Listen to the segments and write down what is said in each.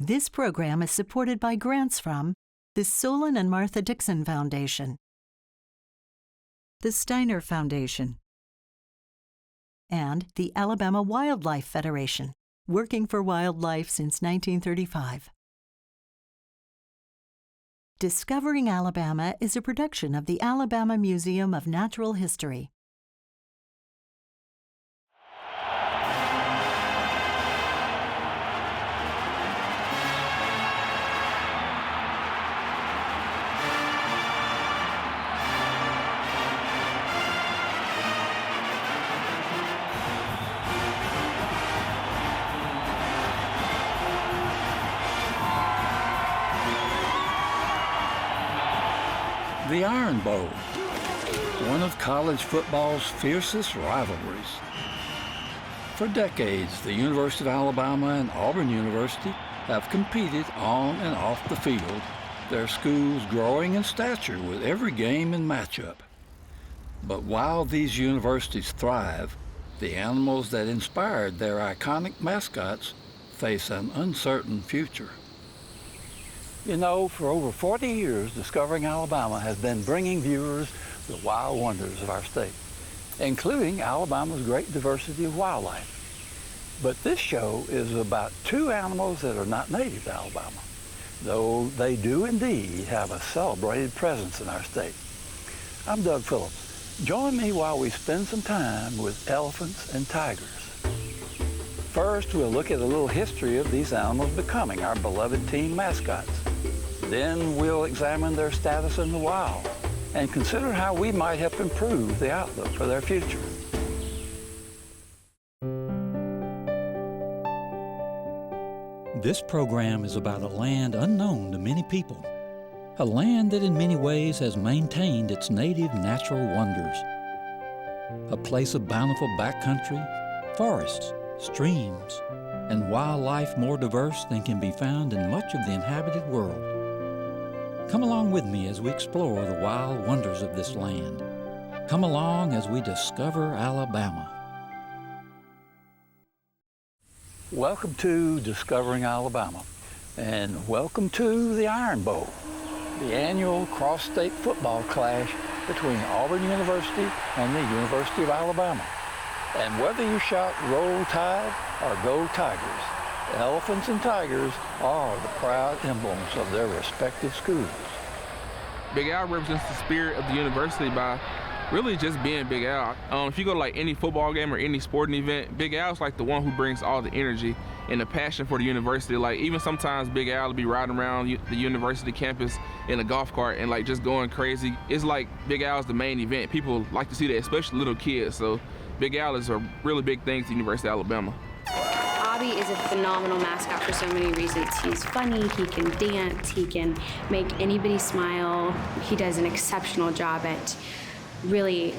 This program is supported by grants from the Solon and Martha Dixon Foundation, the Steiner Foundation, and the Alabama Wildlife Federation, working for wildlife since 1935. Discovering Alabama is a production of the Alabama Museum of Natural History. The Iron Bowl, one of college football's fiercest rivalries. For decades, the University of Alabama and Auburn University have competed on and off the field, their schools growing in stature with every game and matchup. But while these universities thrive, the animals that inspired their iconic mascots face an uncertain future. You know, for over 40 years, Discovering Alabama has been bringing viewers the wild wonders of our state, including Alabama's great diversity of wildlife. But this show is about two animals that are not native to Alabama, though they do indeed have a celebrated presence in our state. I'm Doug Phillips. Join me while we spend some time with elephants and tigers. First, we'll look at a little history of these animals becoming our beloved team mascots. Then we'll examine their status in the wild and consider how we might help improve the outlook for their future. This program is about a land unknown to many people, a land that in many ways has maintained its native natural wonders, a place of bountiful backcountry, forests, streams, and wildlife more diverse than can be found in much of the inhabited world. Come along with me as we explore the wild wonders of this land. Come along as we discover Alabama. Welcome to Discovering Alabama, and welcome to the Iron Bowl, the annual cross-state football clash between Auburn University and the University of Alabama. And whether you shout Roll Tide or Go Tigers, elephants and tigers are the proud emblems of their respective schools. Big Al represents the spirit of the university by really just being Big Al. If you go to like any football game or any sporting event, Big Al's like the one who brings all the energy and the passion for the university. Like even sometimes Big Al will be riding around the university campus in a golf cart and like just going crazy. It's like Big Al's the main event. People like to see that, especially little kids. So Big Al is a really big thing to the University of Alabama. Bobby is a phenomenal mascot for so many reasons. He's funny, he can dance, he can make anybody smile. He does an exceptional job at really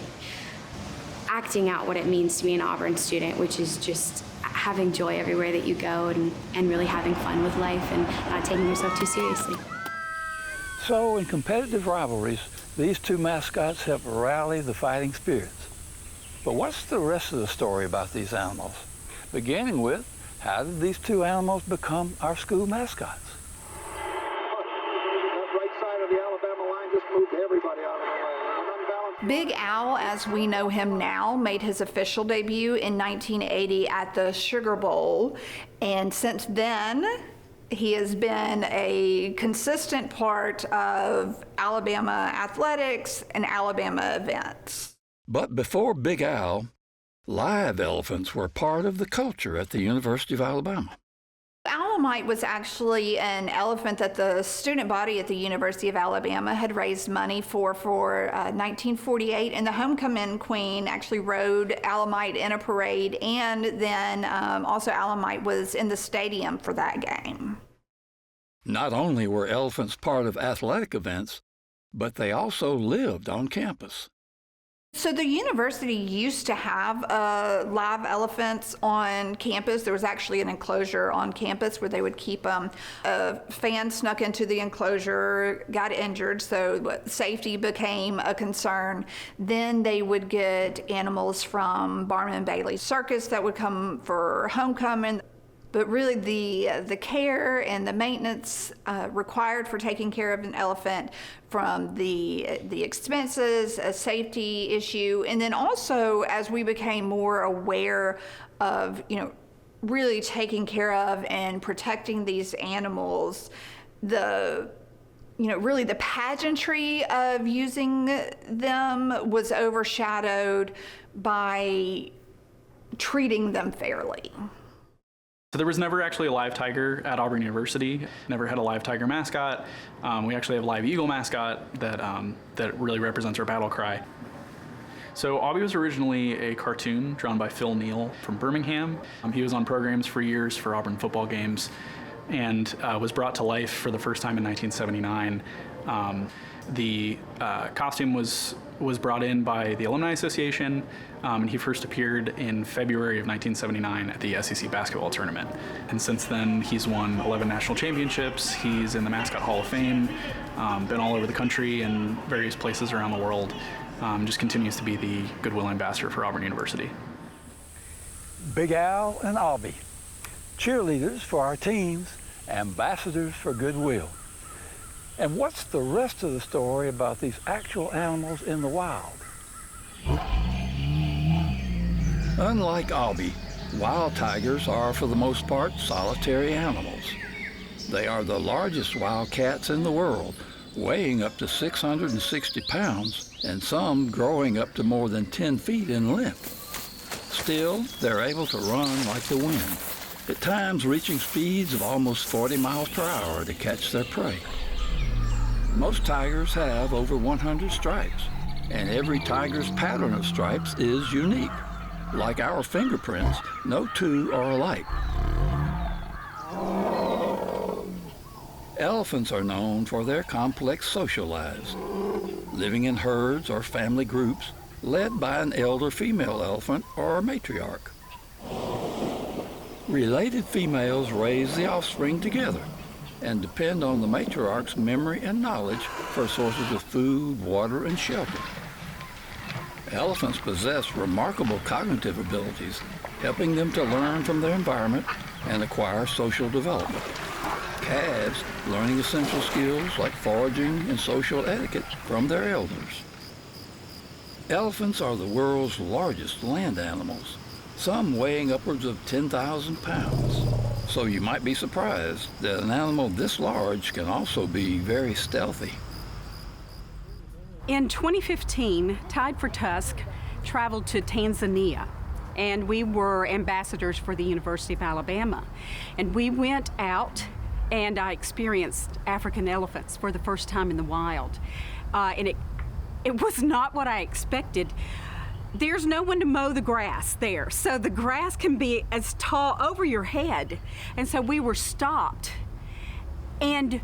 acting out what it means to be an Auburn student, which is just having joy everywhere that you go and really having fun with life and not taking yourself too seriously. So in competitive rivalries, these two mascots help rally the fighting spirits. But what's the rest of the story about these animals? Beginning with, how did these two animals become our school mascots? That right side of the Alabama line just moved everybody out of the way. Big Al, as we know him now, made his official debut in 1980 at the Sugar Bowl, and since then, he has been a consistent part of Alabama athletics and Alabama events. But before Big Al, live elephants were part of the culture at the University of Alabama. Alamite was actually an elephant that the student body at the University of Alabama had raised money for 1948, and the homecoming queen actually rode Alamite in a parade, and then also Alamite was in the stadium for that game. Not only were elephants part of athletic events, but they also lived on campus. So the university used to have live elephants on campus. There was actually an enclosure on campus where they would keep them. A fan snuck into the enclosure, got injured, so safety became a concern. Then they would get animals from Barnum and Bailey Circus that would come for homecoming. But really the care and the maintenance required for taking care of an elephant, from the expenses, a safety issue, and then also as we became more aware of, really taking care of and protecting these animals, really the pageantry of using them was overshadowed by treating them fairly. So there was never actually a live tiger at Auburn University. Never had a live tiger mascot. We actually have a live eagle mascot that really represents our battle cry. So Aubie was originally a cartoon drawn by Phil Neal from Birmingham. He was on programs for years for Auburn football games, and was brought to life for the first time in 1979. The costume was brought in by the Alumni Association, and he first appeared in February of 1979 at the SEC basketball tournament. And since then, he's won 11 national championships. He's in the Mascot Hall of Fame, been all over the country and various places around the world. Just continues to be the goodwill ambassador for Auburn University. Big Al and Aubie, cheerleaders for our teams, ambassadors for goodwill. And what's the rest of the story about these actual animals in the wild? Unlike Aubie, wild tigers are for the most part solitary animals. They are the largest wild cats in the world, weighing up to 660 pounds, and some growing up to more than 10 feet in length. Still, they're able to run like the wind, at times reaching speeds of almost 40 miles per hour to catch their prey. Most tigers have over 100 stripes, and every tiger's pattern of stripes is unique. Like our fingerprints, no two are alike. Elephants are known for their complex social lives, living in herds or family groups led by an elder female elephant or a matriarch. Related females raise the offspring together and depend on the matriarch's memory and knowledge for sources of food, water, and shelter. Elephants possess remarkable cognitive abilities, helping them to learn from their environment and acquire social development. Calves learning essential skills like foraging and social etiquette from their elders. Elephants are the world's largest land animals, some weighing upwards of 10,000 pounds. So you might be surprised that an animal this large can also be very stealthy. In 2015, Tide for Tusk traveled to Tanzania, and we were ambassadors for the University of Alabama. And we went out and I experienced African elephants for the first time in the wild. And it was not what I expected. There's no one to mow the grass there, so the grass can be as tall over your head. And so we were stopped, and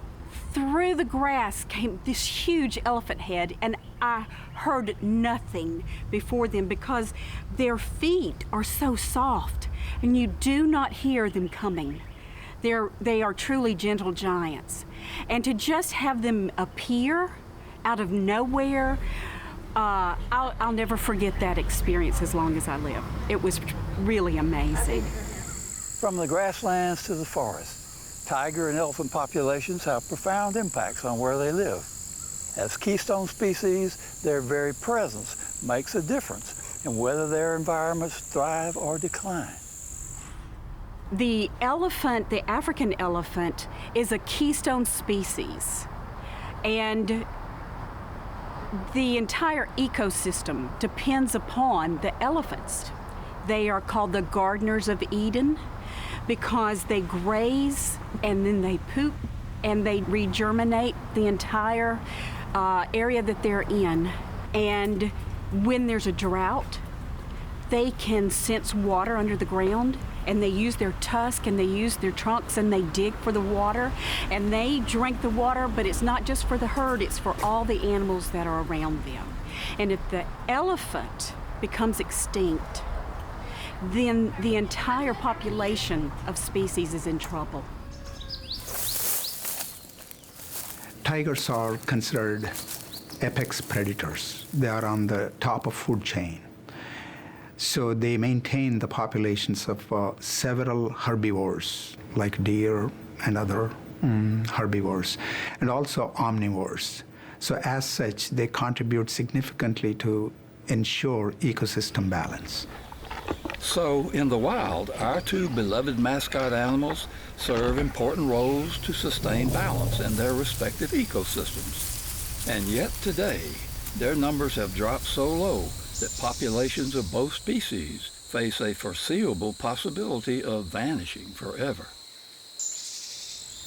through the grass came this huge elephant head, and I heard nothing before them because their feet are so soft, and you do not hear them coming. They are truly gentle giants. And to just have them appear out of nowhere, I'll never forget that experience as long as I live. It was really amazing. From the grasslands to the forest, tiger and elephant populations have profound impacts on where they live. As keystone species, their very presence makes a difference in whether their environments thrive or decline. The elephant, the African elephant, is a keystone species, and the entire ecosystem depends upon the elephants. They are called the gardeners of Eden because they graze and then they poop and they regerminate the entire area that they're in. And when there's a drought, they can sense water under the ground, and they use their tusk and they use their trunks and they dig for the water and they drink the water, but it's not just for the herd, it's for all the animals that are around them. And if the elephant becomes extinct, then the entire population of species is in trouble. Tigers are considered apex predators. They are on the top of food chain. So they maintain the populations of several herbivores, like deer and other herbivores, and also omnivores. So as such, they contribute significantly to ensure ecosystem balance. So in the wild, our two beloved mascot animals serve important roles to sustain balance in their respective ecosystems. And yet today, their numbers have dropped so low that populations of both species face a foreseeable possibility of vanishing forever.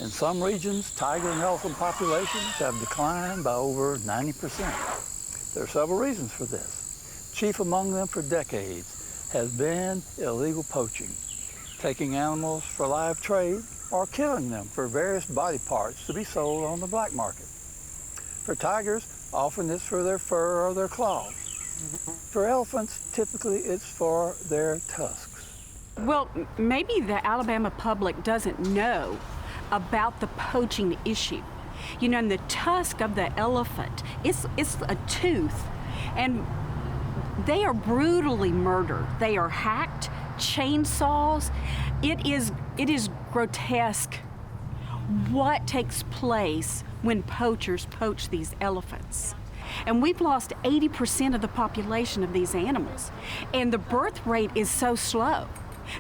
In some regions, tiger and elephant populations have declined by over 90%. There are several reasons for this. Chief among them for decades has been illegal poaching, taking animals for live trade or killing them for various body parts to be sold on the black market. For tigers, often it's for their fur or their claws. For elephants, typically it's for their tusks. Well, maybe the Alabama public doesn't know about the poaching issue. You know, in the tusk of the elephant, it's a tooth, and they are brutally murdered. They are hacked, chainsaws. It is grotesque what takes place when poachers poach these elephants. And we've lost 80% of the population of these animals. And the birth rate is so slow.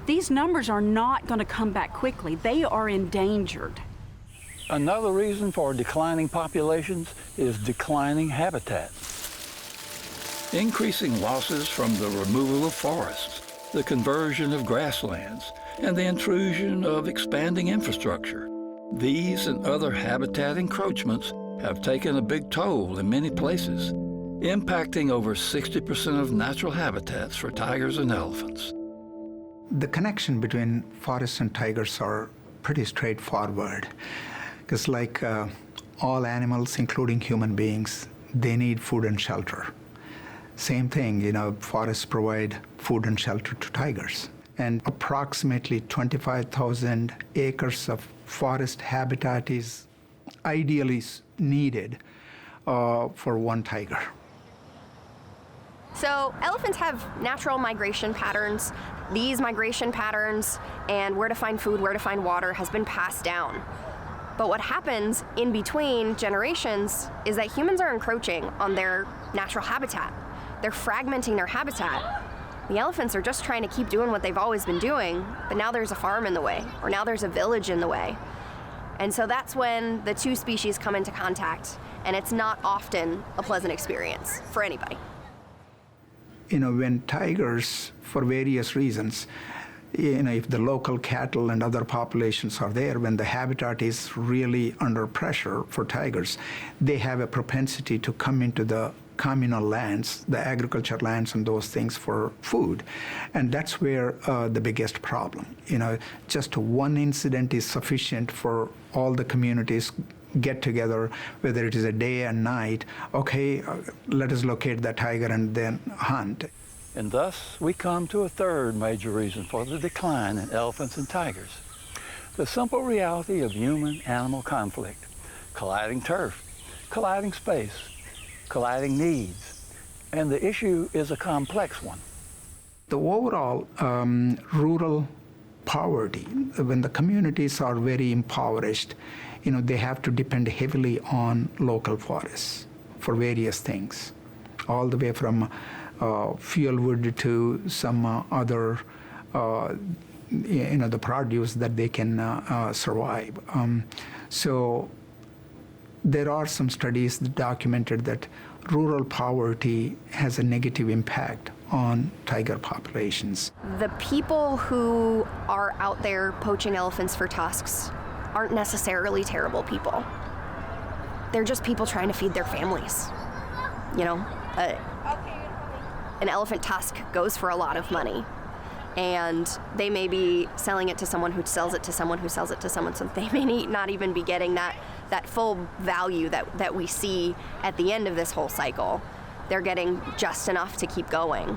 These numbers are not going to come back quickly. They are endangered. Another reason for declining populations is declining habitats. Increasing losses from the removal of forests, the conversion of grasslands, and the intrusion of expanding infrastructure. These and other habitat encroachments have taken a big toll in many places, impacting over 60% of natural habitats for tigers and elephants. The connection between forests and tigers are pretty straightforward, because like all animals, including human beings, they need food and shelter. Same thing, you know, forests provide food and shelter to tigers. And approximately 25,000 acres of forest habitat is ideally needed for one tiger. So elephants have natural migration patterns. These migration patterns and where to find food, where to find water has been passed down. But what happens in between generations is that humans are encroaching on their natural habitat. They're fragmenting their habitat. The elephants are just trying to keep doing what they've always been doing, but now there's a farm in the way, or now there's a village in the way. And so that's when the two species come into contact, and it's not often a pleasant experience for anybody. You know, when tigers, for various reasons, you know, if the local cattle and other populations are there, when the habitat is really under pressure for tigers, they have a propensity to come into the communal lands, the agriculture lands and those things for food. And that's where the biggest problem. You know, just one incident is sufficient for all the communities get together, whether it is a day and night, okay, let us locate that tiger and then hunt. And thus, we come to a third major reason for the decline in elephants and tigers. The simple reality of human-animal conflict, colliding turf, colliding space, colliding needs, and the issue is a complex one. The overall rural poverty, when the communities are very impoverished, you know, they have to depend heavily on local forests for various things, all the way from fuel wood to some other, you know, the produce that they can survive. So there are some studies that documented that rural poverty has a negative impact on tiger populations. The people who are out there poaching elephants for tusks aren't necessarily terrible people. They're just people trying to feed their families. You know, an elephant tusk goes for a lot of money, and they may be selling it to someone who sells it to someone who sells it to someone, so they may not even be getting that full value that we see at the end of this whole cycle. They're getting just enough to keep going.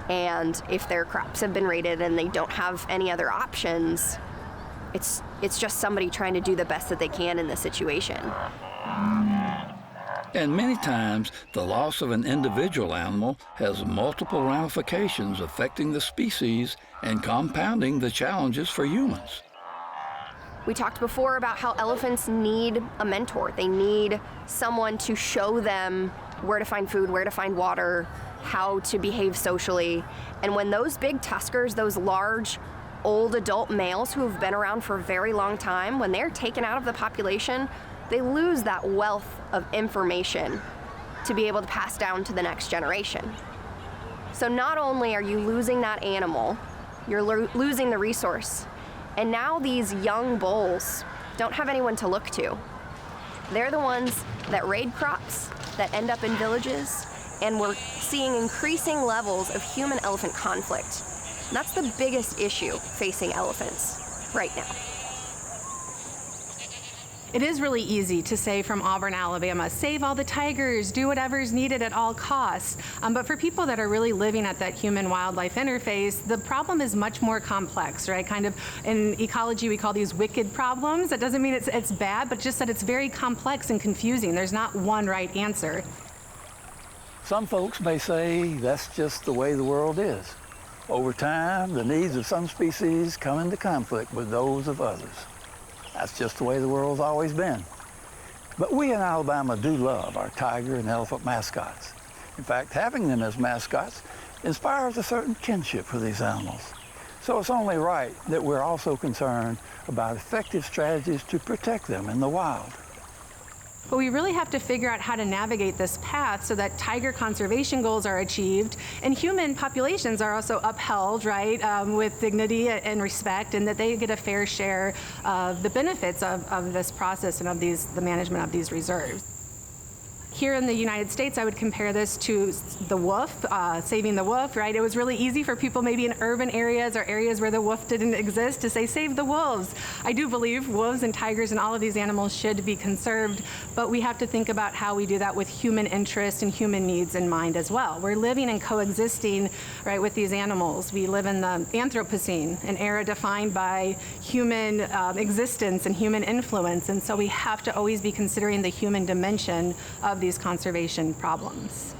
And if their crops have been raided and they don't have any other options, it's just somebody trying to do the best that they can in this situation. And many times, the loss of an individual animal has multiple ramifications affecting the species and compounding the challenges for humans. We talked before about how elephants need a mentor. They need someone to show them where to find food, where to find water, how to behave socially. And when those big tuskers, those large, old adult males who have been around for a very long time, when they're taken out of the population, they lose that wealth of information to be able to pass down to the next generation. So not only are you losing that animal, you're losing the resource. And now these young bulls don't have anyone to look to. They're the ones that raid crops, that end up in villages, and we're seeing increasing levels of human-elephant conflict. That's the biggest issue facing elephants right now. It is really easy to say from Auburn, Alabama, save all the tigers, do whatever's needed at all costs. But for people that are really living at that human-wildlife interface, the problem is much more complex, right? Kind of in ecology, we call these wicked problems. That doesn't mean it's bad, but just that it's very complex and confusing. There's not one right answer. Some folks may say that's just the way the world is. Over time, the needs of some species come into conflict with those of others. That's just the way the world's always been. But we in Alabama do love our tiger and elephant mascots. In fact, having them as mascots inspires a certain kinship for these animals. So it's only right that we're also concerned about effective strategies to protect them in the wild. But we really have to figure out how to navigate this path so that tiger conservation goals are achieved and human populations are also upheld, right, with dignity and respect, and that they get a fair share of the benefits of this process and of the management of these reserves. Here in the United States, I would compare this to the wolf, saving the wolf, right? It was really easy for people maybe in urban areas or areas where the wolf didn't exist to say, save the wolves. I do believe wolves and tigers and all of these animals should be conserved, but we have to think about how we do that with human interests and human needs in mind as well. We're living and coexisting, right, with these animals. We live in the Anthropocene, an era defined by human existence and human influence, and so we have to always be considering the human dimension of these conservation problems.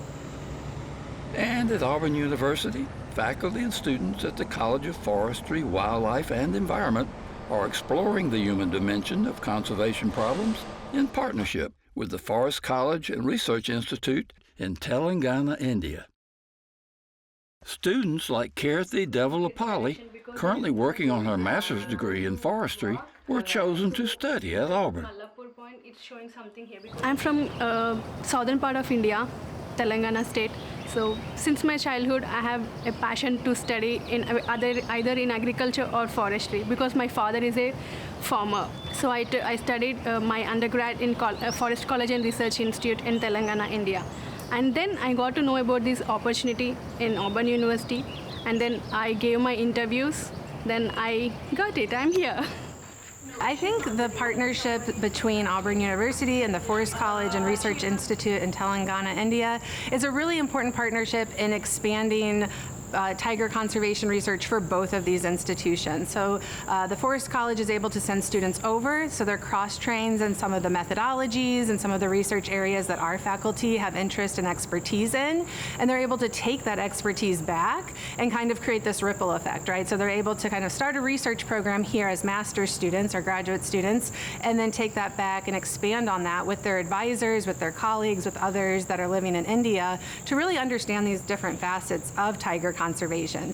And at Auburn University, faculty and students at the College of Forestry, Wildlife, and Environment are exploring the human dimension of conservation problems in partnership with the Forest College and Research Institute in Telangana, India. Students like Kirthi Devalapalli, currently working on her master's degree in forestry, were chosen to study at Auburn. I'm from southern part of India, Telangana state. So since my childhood, I have a passion to study in either in agriculture or forestry because my father is a farmer. So I studied my undergrad in Forest College and Research Institute in Telangana, India. And then I got to know about this opportunity in Auburn University. And then I gave my interviews. Then I got it. I'm here. I think the partnership between Auburn University and the Forest College and Research Institute in Telangana, India, is a really important partnership in expanding tiger conservation research for both of these institutions. So the Forest College is able to send students over, so they're cross-trained in some of the methodologies and some of the research areas that our faculty have interest and expertise in, and they're able to take that expertise back and kind of create this ripple effect, right? So they're able to kind of start a research program here as master's students or graduate students, and then take that back and expand on that with their advisors, with their colleagues, with others that are living in India to really understand these different facets of tiger conservation.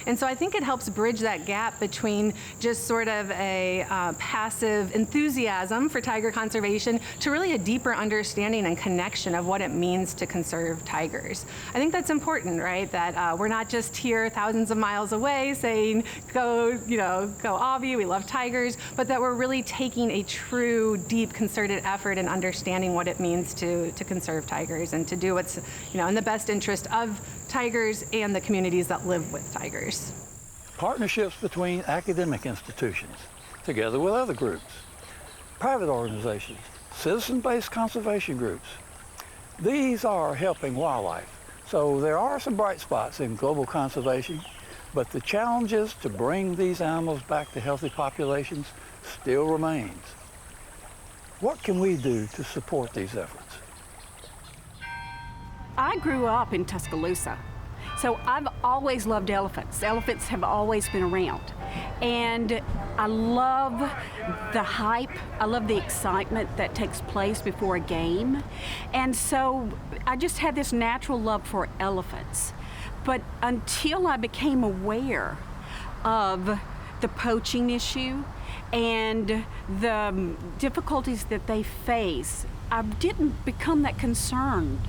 And so I think it helps bridge that gap between just sort of a passive enthusiasm for tiger conservation to really a deeper understanding and connection of what it means to conserve tigers. I think that's important, right? That we're not just here thousands of miles away saying, go Avi, we love tigers, but that we're really taking a true, deep, concerted effort in understanding what it means to conserve tigers and to do what's, in the best interest of tigers and the communities that live with tigers. Partnerships between academic institutions, together with other groups, private organizations, citizen-based conservation groups. These are helping wildlife. So there are some bright spots in global conservation, but the challenges to bring these animals back to healthy populations still remains. What can we do to support these efforts? I grew up in Tuscaloosa, so I've always loved elephants. Elephants have always been around. And I love the hype, I love the excitement that takes place before a game. And so I just had this natural love for elephants. But until I became aware of the poaching issue and the difficulties that they face, I didn't become that concerned.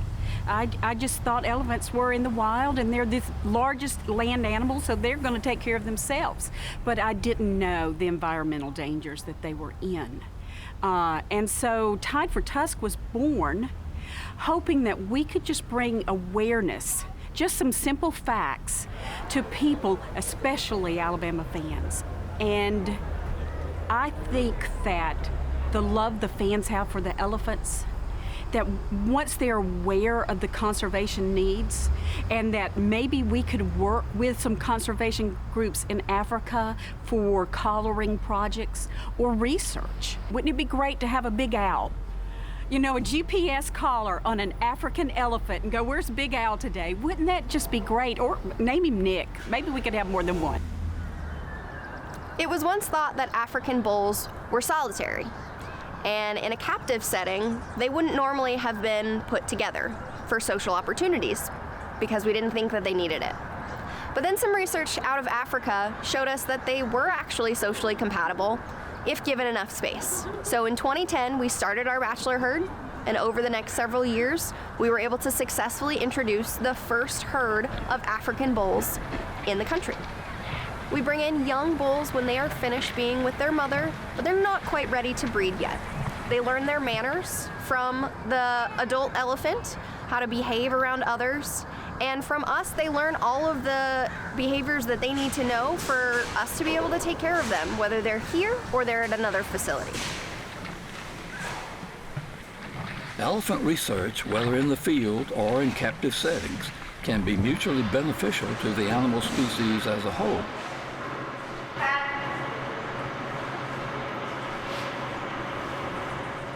I just thought elephants were in the wild and they're the largest land animal, so they're going to take care of themselves. But I didn't know the environmental dangers that they were in. And so Tied for Tusk was born hoping that we could just bring awareness, just some simple facts to people, especially Alabama fans. And I think that the love the fans have for the elephants, that once they're aware of the conservation needs and that maybe we could work with some conservation groups in Africa for collaring projects or research. Wouldn't it be great to have a big owl? You know, a GPS collar on an African elephant and go, where's Big Owl today? Wouldn't that just be great? Or name him Nick. Maybe we could have more than one. It was once thought that African bulls were solitary, and in a captive setting, they wouldn't normally have been put together for social opportunities because we didn't think that they needed it. But then some research out of Africa showed us that they were actually socially compatible if given enough space. So in 2010, we started our bachelor herd, and over the next several years, we were able to successfully introduce the first herd of African bulls in the country. We bring in young bulls when they are finished being with their mother, but they're not quite ready to breed yet. They learn their manners from the adult elephant, how to behave around others, and from us, they learn all of the behaviors that they need to know for us to be able to take care of them, whether they're here or they're at another facility. Elephant research, whether in the field or in captive settings, can be mutually beneficial to the animal species as a whole.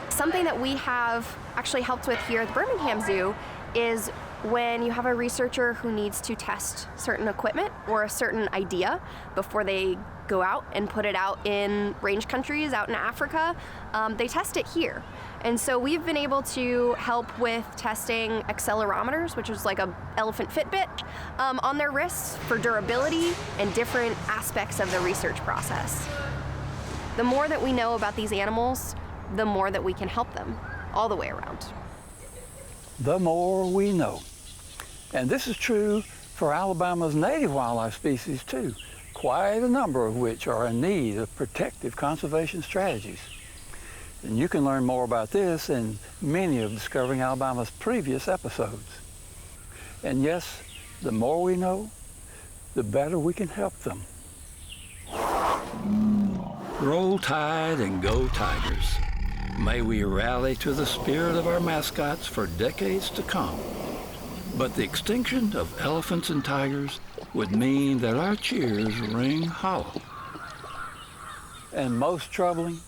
Something that we have actually helped with here at the Birmingham Zoo is when you have a researcher who needs to test certain equipment or a certain idea before they go out and put it out in range countries, out in Africa, they test it here. And so we've been able to help with testing accelerometers, which is like a elephant Fitbit, on their wrists for durability and different aspects of the research process. The more that we know about these animals, the more that we can help them all the way around. The more we know. And this is true for Alabama's native wildlife species too, quite a number of which are in need of protective conservation strategies. And you can learn more about this in many of Discovering Alabama's previous episodes. And yes, the more we know, the better we can help them. Roll Tide and go Tigers. May we rally to the spirit of our mascots for decades to come. But the extinction of elephants and tigers would mean that our cheers ring hollow. And most troubling,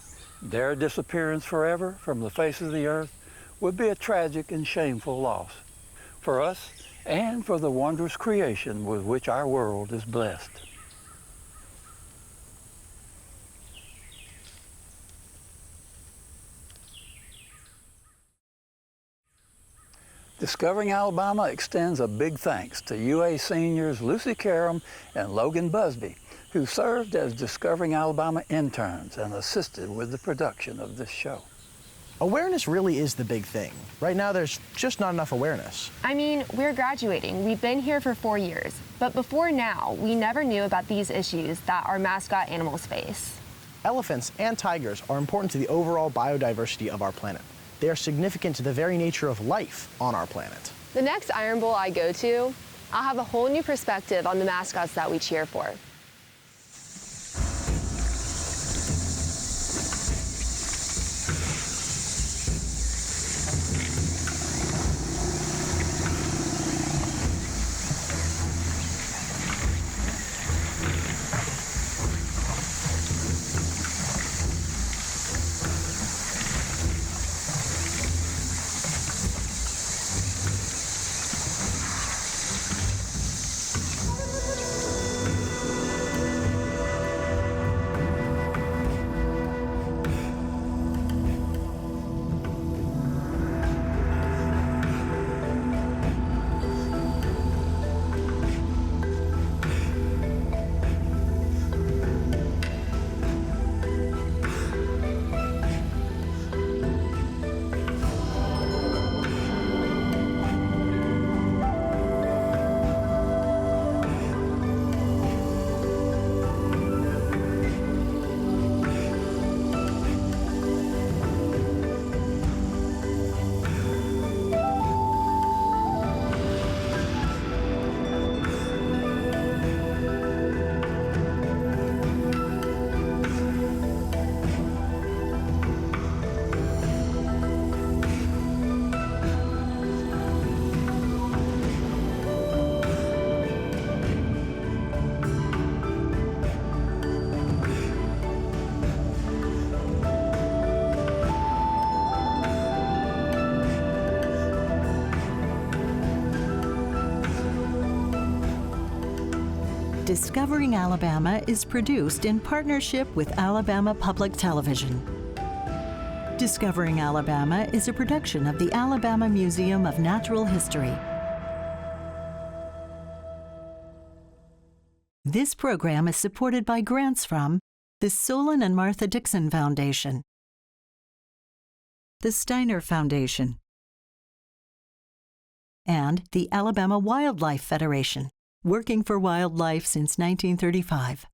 their disappearance forever from the face of the earth would be a tragic and shameful loss for us and for the wondrous creation with which our world is blessed. Discovering Alabama extends a big thanks to UA seniors Lucy Karam and Logan Busby, who served as Discovering Alabama interns and assisted with the production of this show. Awareness really is the big thing. Right now, there's just not enough awareness. I mean, we're graduating. We've been here for 4 years. But before now, we never knew about these issues that our mascot animals face. Elephants and tigers are important to the overall biodiversity of our planet. They are significant to the very nature of life on our planet. The next Iron Bowl I go to, I'll have a whole new perspective on the mascots that we cheer for. Discovering Alabama is produced in partnership with Alabama Public Television. Discovering Alabama is a production of the Alabama Museum of Natural History. This program is supported by grants from the Solon and Martha Dixon Foundation, the Steiner Foundation, and the Alabama Wildlife Federation, working for wildlife since 1935.